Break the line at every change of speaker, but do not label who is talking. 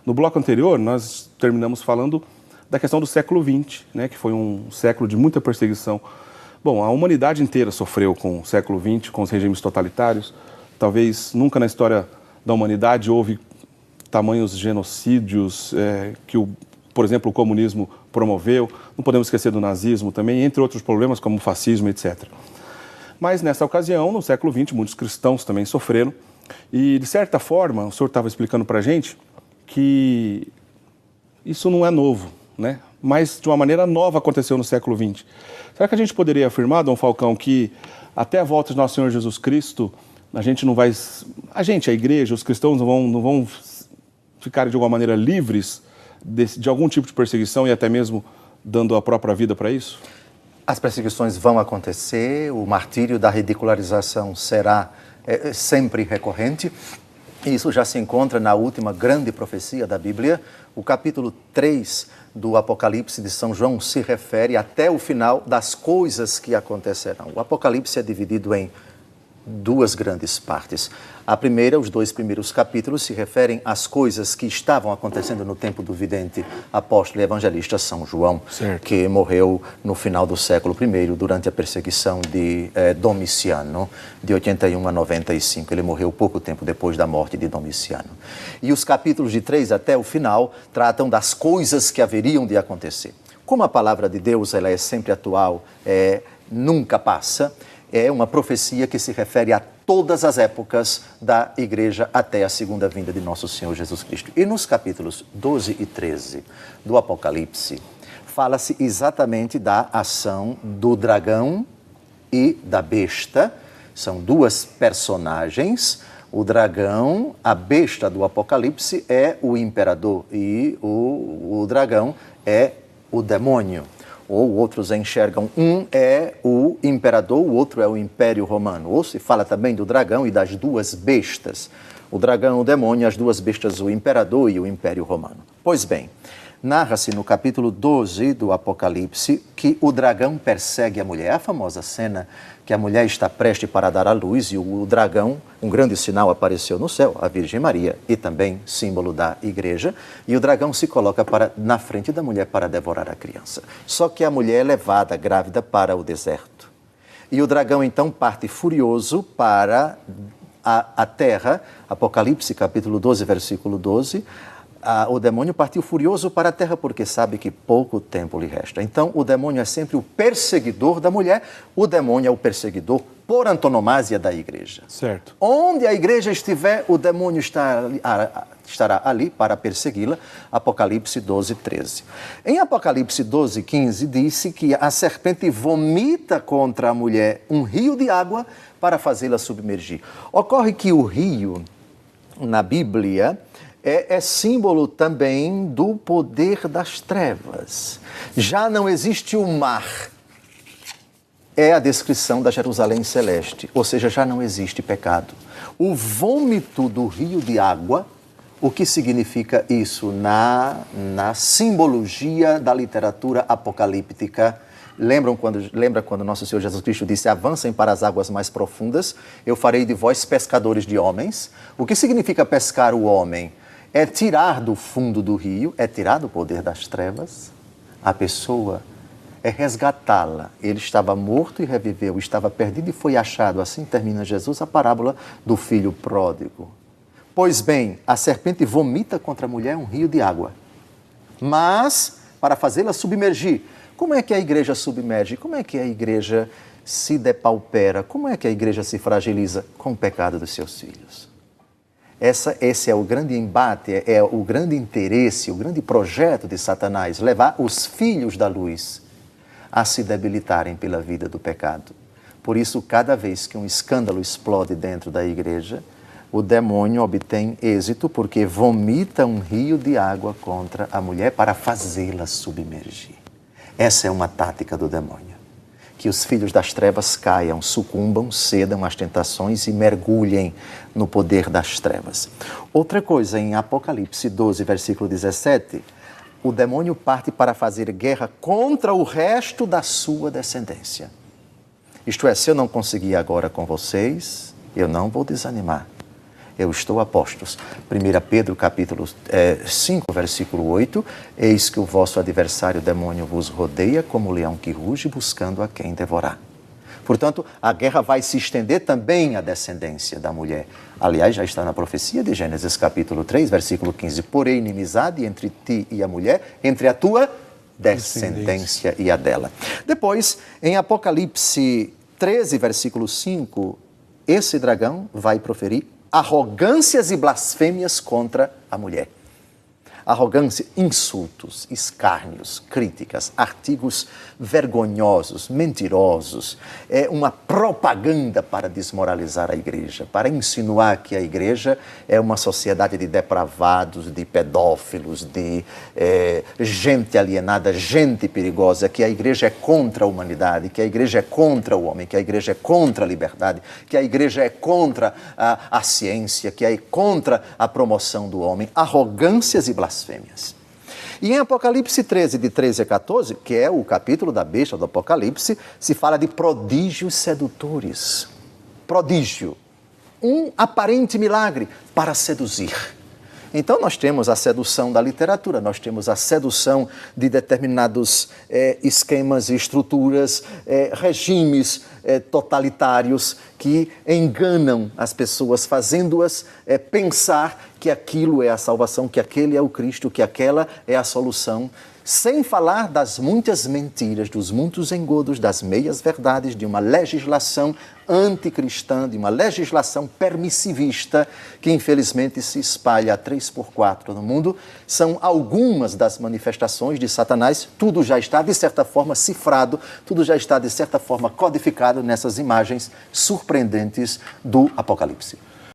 No bloco anterior, nós terminamos falando da questão do século XX, né, que foi um século de muita perseguição. Bom, a humanidade inteira sofreu com o século XX, com os regimes totalitários. Talvez nunca na história da humanidade houve tamanhos genocídios por exemplo, o comunismo promoveu. Não podemos esquecer do nazismo também, entre outros problemas como o fascismo, etc. Mas nessa ocasião, no século XX, muitos cristãos também sofreram. E, de certa forma, o senhor estava explicando para a gente que isso não é novo, né? Mas de uma maneira nova aconteceu no século XX. Será que a gente poderia afirmar, Dom Falcão, que até a volta de Nosso Senhor Jesus Cristo, a gente não vai... a igreja, os cristãos não vão ficar de alguma maneira livres de algum tipo de perseguição e até mesmo dando a própria vida para isso?
As perseguições vão acontecer, o martírio da ridicularização será sempre recorrente. Isso já se encontra na última grande profecia da Bíblia. O capítulo 3 do Apocalipse de São João se refere até o final das coisas que acontecerão. O Apocalipse é dividido em duas grandes partes. A primeira, os 2 primeiros capítulos, se referem às coisas que estavam acontecendo no tempo do vidente apóstolo e evangelista São João,
certo,
que morreu no final do século I, durante a perseguição de Domiciano, de 81 a 95. Ele morreu pouco tempo depois da morte de Domiciano. E os capítulos de 3 até o final tratam das coisas que haveriam de acontecer. Como a palavra de Deus ela é sempre atual, nunca passa, é uma profecia que se refere a todas as épocas da igreja até a segunda vinda de nosso Senhor Jesus Cristo. E nos capítulos 12 e 13 do Apocalipse, fala-se exatamente da ação do dragão e da besta. São duas personagens. O dragão, a besta do Apocalipse é o imperador e o dragão é o demônio. Ou outros enxergam, um é o imperador, o outro é o Império Romano. Ou se fala também do dragão e das duas bestas. O dragão, o demônio, as duas bestas, o imperador e o Império Romano. Pois bem, narra-se no capítulo 12 do Apocalipse que o dragão persegue a mulher. A famosa cena que a mulher está prestes para dar à luz e o dragão, um grande sinal apareceu no céu, a Virgem Maria, e também símbolo da igreja, e o dragão se coloca na frente da mulher para devorar a criança. Só que a mulher é levada grávida para o deserto. E o dragão então parte furioso para a terra, Apocalipse capítulo 12, versículo 12, o demônio partiu furioso para a terra porque sabe que pouco tempo lhe resta. Então, o demônio é sempre o perseguidor da mulher, o demônio é o perseguidor por antonomasia da igreja.
Certo.
Onde a igreja estiver, o demônio estará ali para persegui-la. Apocalipse 12, 13. Em Apocalipse 12, 15, disse que a serpente vomita contra a mulher um rio de água para fazê-la submergir. Ocorre que o rio, na Bíblia, é símbolo também do poder das trevas. Já não existe o mar. É a descrição da Jerusalém celeste, ou seja, já não existe pecado. O vômito do rio de água, o que significa isso na simbologia da literatura apocalíptica? Lembra quando nosso Senhor Jesus Cristo disse: avancem para as águas mais profundas, eu farei de vós pescadores de homens? O que significa pescar o homem? É tirar do fundo do rio, é tirar do poder das trevas a pessoa, é resgatá-la. Ele estava morto e reviveu, estava perdido e foi achado. Assim termina Jesus, a parábola do filho pródigo. Pois bem, a serpente vomita contra a mulher um rio de água, mas para fazê-la submergir. Como é que a igreja submerge? Como é que a igreja se depaupera? Como é que a igreja se fragiliza? Com o pecado dos seus filhos. Esse é o grande embate, é o grande interesse, o grande projeto de Satanás, levar os filhos da luz a se debilitarem pela vida do pecado. Por isso, cada vez que um escândalo explode dentro da igreja, o demônio obtém êxito porque vomita um rio de água contra a mulher para fazê-la submergir. Essa é uma tática do demônio. Que os filhos das trevas caiam, sucumbam, cedam às tentações e mergulhem no poder das trevas. Outra coisa, em Apocalipse 12, versículo 17, o demônio parte para fazer guerra contra o resto da sua descendência. Isto é, se eu não conseguir agora com vocês, eu não vou desanimar. eu estou a postos. 1 Pedro capítulo 5, versículo 8, eis que o vosso adversário demônio vos rodeia como leão que ruge, buscando a quem devorar. Portanto, a guerra vai se estender também à descendência da mulher. Aliás, já está na profecia de Gênesis capítulo 3, versículo 15. Porém, inimizade entre ti e a mulher, entre a tua descendência e a dela. Depois, em Apocalipse 13, versículo 5, esse dragão vai proferir arrogâncias e blasfêmias contra a mulher. Arrogância, insultos, escárnios, críticas, artigos vergonhosos, mentirosos. É uma propaganda para desmoralizar a igreja, para insinuar que a igreja é uma sociedade de depravados, de pedófilos, de gente alienada, gente perigosa, que a igreja é contra a humanidade, que a igreja é contra o homem, que a igreja é contra a liberdade, que a igreja é contra a ciência, que é contra a promoção do homem. Arrogâncias e blasfêmias. E em Apocalipse 13, de 13 a 14, que é o capítulo da besta do Apocalipse, se fala de prodígios sedutores. Prodígio, um aparente milagre para seduzir. Então nós temos a sedução da literatura, nós temos a sedução de determinados esquemas e estruturas, regimes totalitários que enganam as pessoas, fazendo-as pensar que aquilo é a salvação, que aquele é o Cristo, que aquela é a solução, sem falar das muitas mentiras, dos muitos engodos, das meias-verdades, de uma legislação anticristã, de uma legislação permissivista que infelizmente se espalha a 3x4 no mundo. São algumas das manifestações de Satanás. Tudo já está, de certa forma, cifrado, tudo já está, de certa forma, codificado nessas imagens surpreendentes do Apocalipse.